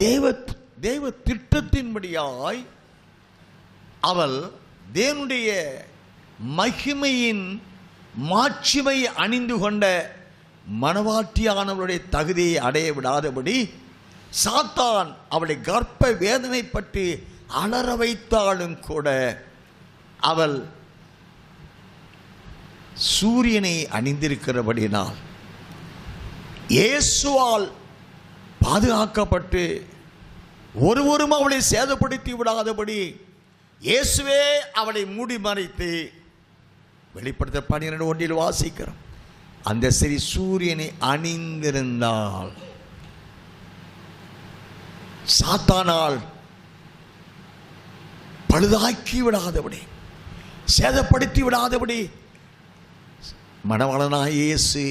தேவ திட்டத்தின்படியாய் அவள் தேவனுடைய மகிமையின் மாட்சிமை அணிந்து கொண்ட மணவாட்டியானவளுடைய தகுதியை அடைய விடாதபடி சாத்தான் அவளை கர்ப்ப வேதனை பற்றி அலற வைத்தாலும் கூட அவள் சூரியனை அணிந்திருக்கிறபடினால் இயேசுவால் பாதுகாக்கப்பட்டு ஒருவரும் அவளை சேதப்படுத்தி விடாதபடி இயேசுவே அவளை மூடி மறைத்து வெளிப்படுத்த 12:1 வாசிக்கிறோம். அந்த ஸ்திரீ சூரியனை அணிந்திருந்தால் சாத்தானால் பழுதாக்கி விடாதபடி சேதப்படுத்தி விடாதபடி மணவாளனாய் இயேசு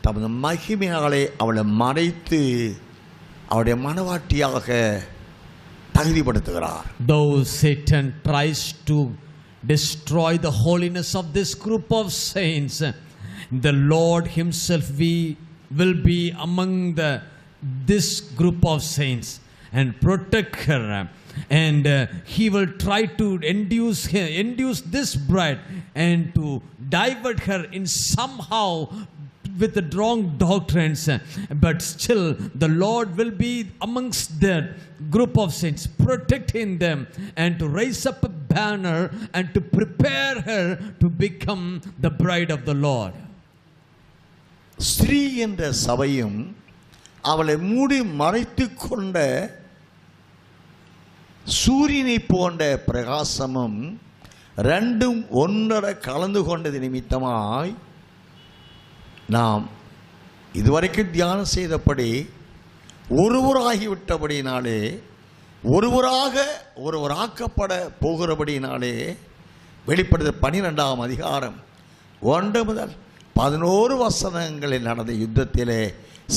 தமது மகிமையாலே அவளை மறைத்து அவருடைய மணவாட்டியாக தகுதிப்படுத்துகிறார். Though Satan tries to destroy the holiness of this group of saints, the Lord himself will be among this group of saints and protect her, and he will try to induce this bride and to divert her in somehow with the wrong doctrines, but still the Lord will be amongst that group of saints, protecting them and to raise up a banner and to prepare her to become the bride of the Lord. Sri என்ற சபையும் அவளை மூடி மறைத்து கொண்ட சூரியனை போன்ற பிரகாசமும் ரெண்டும் ஒன்றரை கலந்து கொண்டது நிமித்தமாய் நாம் இதுவரைக்கும் தியானம் செய்தபடி ஒருவராகிவிட்டபடினாலே ஒருவராக்கப்பட போகிறபடினாலே வெளிப்படுத்த 12ஆம் அதிகாரம் 1 முதல் 11 வசனங்களில் நடந்த யுத்தத்திலே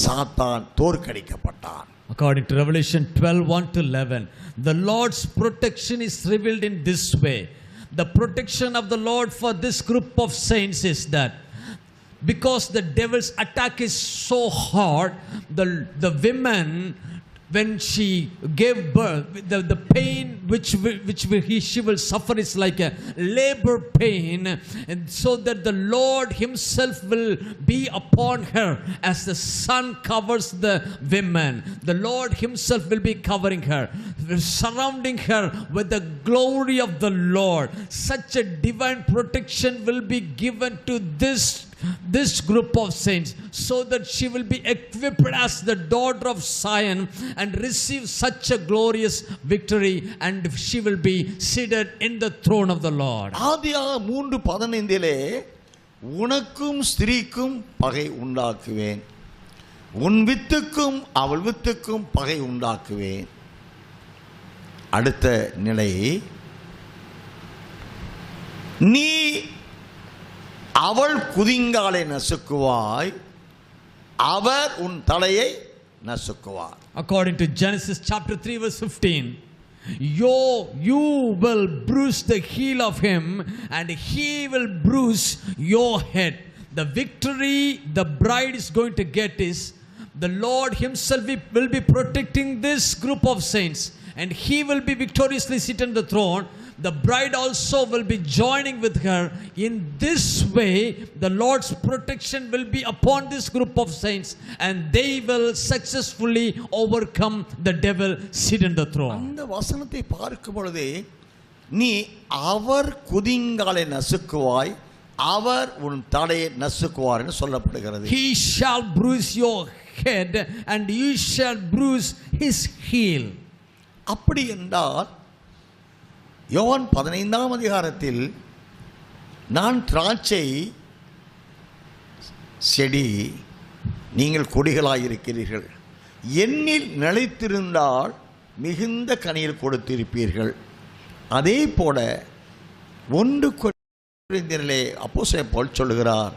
சாத்தான் தோற்கடிக்கப்பட்டான். According to Revelation 12:1-11, the Lord's protection is revealed in this way. The protection of the Lord for this group of saints is that because the devil's attack is so hard, the women, when she gave birth, the pain which she will suffer is like a labor pain, and so that the Lord himself will be upon her as the sun covers the women. The Lord himself will be covering her, surrounding her with the glory of the Lord. Such a divine protection will be given to this group of saints, so that she will be equipped as the daughter of Zion and receive such a glorious victory, and she will be seated in the throne of the Lord. ஆதியாகமம் 3:15 உனக்கும் ஸ்திரீக்கும் பகை உண்டாக்குவேன், உன் வித்துக்கும் அவள் வித்துக்கும் பகை உண்டாக்குவேன். அடுத்த நிலை, நீ அவள் குதிங்காலை நசுக்குவாய், அவர் உன் தலையை நசுக்குவார். According to Genesis chapter 3:15, you will bruise the heel of him and he will bruise your head. The victory the bride is going to get is the Lord himself will be protecting this group of saints, and he will be victoriously seated on the throne. The bride also will be joining with her. In this way, the Lord's protection will be upon this group of saints, and they will successfully overcome the devil seated on the throne. அந்த வசனத்தை பார்க்கும் பொழுது, நீ அவர் குதிங்காலை நசுக்குவாய், அவர் உன் தலையை நசுக்குவார் என்று சொல்லப்படுகிறது. He shall bruise your head and you shall bruise his heel. அப்படி என்றால் யோவான் 15ஆம் அதிகாரத்தில், நான் திராட்சை செடி, நீங்கள் கொடிகளாயிருக்கிறீர்கள், என்னில் நிலைத்திருந்தால் மிகுந்த கனியில் கொடுத்திருப்பீர்கள். அதே போல 1 கொரிந்தியரிலே அப்போஸ்தலன் பவுல் சொல்லுகிறார்,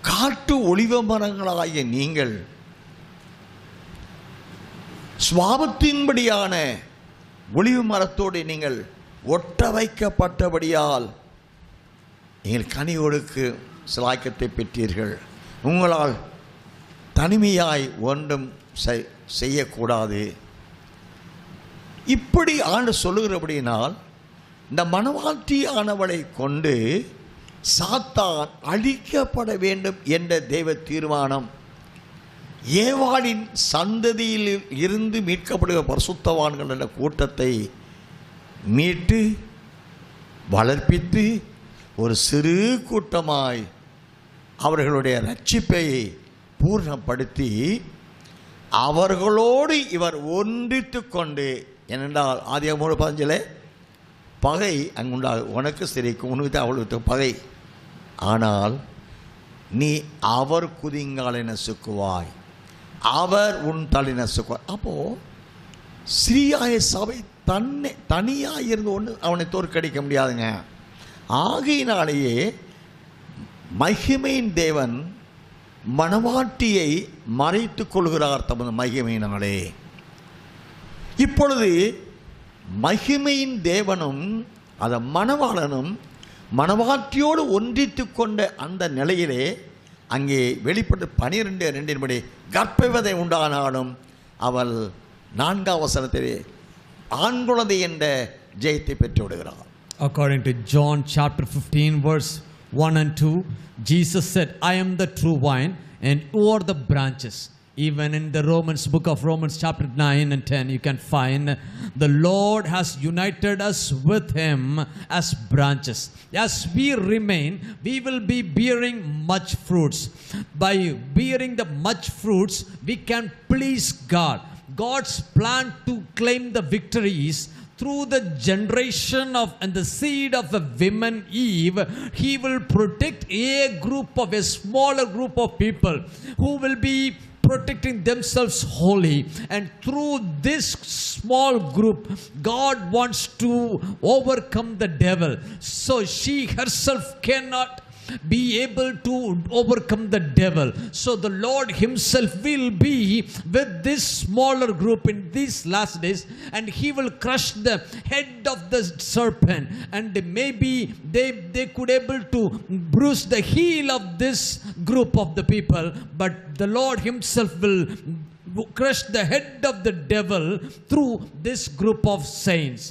காட்டு ஒலிவ மரங்களாகிய நீங்கள் சுவாபத்தின்படியான ஒலிவு மரத்தோடு நீங்கள் ஒட்ட வைக்கப்பட்டபடியால் நீங்கள் கனி கொடுக்க சிலாக்கியத்தை பெற்றீர்கள். உங்களால் தனிமையாய் ஒன்றும் செய்யக்கூடாது. இப்படி ஆண்டு சொல்லுகிறபடியினால் இந்த மணவாட்டியானவளை கொண்டு சாத்தான் அழிக்கப்பட வேண்டும் என்ற தெய்வ தீர்மானம், ஏவாளின் சந்ததியில் இருந்து மீட்கப்படுகிற பரிசுத்தவான்கள் என்ற கூட்டத்தை மீட்டு வளர்ப்பித்து ஒரு சிறு கூட்டமாய் அவர்களுடைய ரட்சிப்பை பூர்ணப்படுத்தி அவர்களோடு இவர் ஒன்றித்து கொண்டு, ஏனென்றால் ஆதியாகமம் 3:15 பகை அங்குண்டாக, உனக்கு சிரிக்கும் உனக்கு அவளுக்கு பகை, ஆனால் நீ அவர் குதிங்காலை நசுக்குவாய், அவர் உன் தலை நசுக்குவாய். அப்போது சிறியாய சபை தனியாக இருந்து ஒன்று அவனை தோற்கடிக்க முடியாதுங்க. ஆகையினாலேயே மகிமையின் தேவன் மணவாட்டியை மறைத்து கொள்கிறார் தமது மகிமையினாலே. இப்பொழுது மகிமையின் தேவனும் அந்த மணவாளனும் மணவாட்டியோடு ஒன்றித்து கொண்ட அந்த நிலையிலே அங்கே வெளிப்பட்டு 12:2 படி கர்ப்பவதை உண்டானாலும் அவள் 4ஆம் வசனத்திலே ஆண் குழந்தை என்ற ஜெயத்தை பெற்று விடுகிறார். According to John chapter 15 verse 1 and 2, Jesus said, I am the true vine and you are the branches. Even in the book of Romans chapter 9 and 10, you can find the Lord has united us with him as branches. As we remain, we will be bearing much fruits. By bearing the much fruits, we can please God. God's plan to claim the victories through the generation of and the seed of the woman Eve. He will protect a smaller group of people who will be protecting themselves holy, and through this small group God wants to overcome the devil. So she herself cannot be able to overcome the devil. So the Lord himself will be with this smaller group in these last days, and he will crush the head of the serpent, and maybe they could able to bruise the heel of this group of the people, but the Lord himself will crush the head of the devil through this group of saints.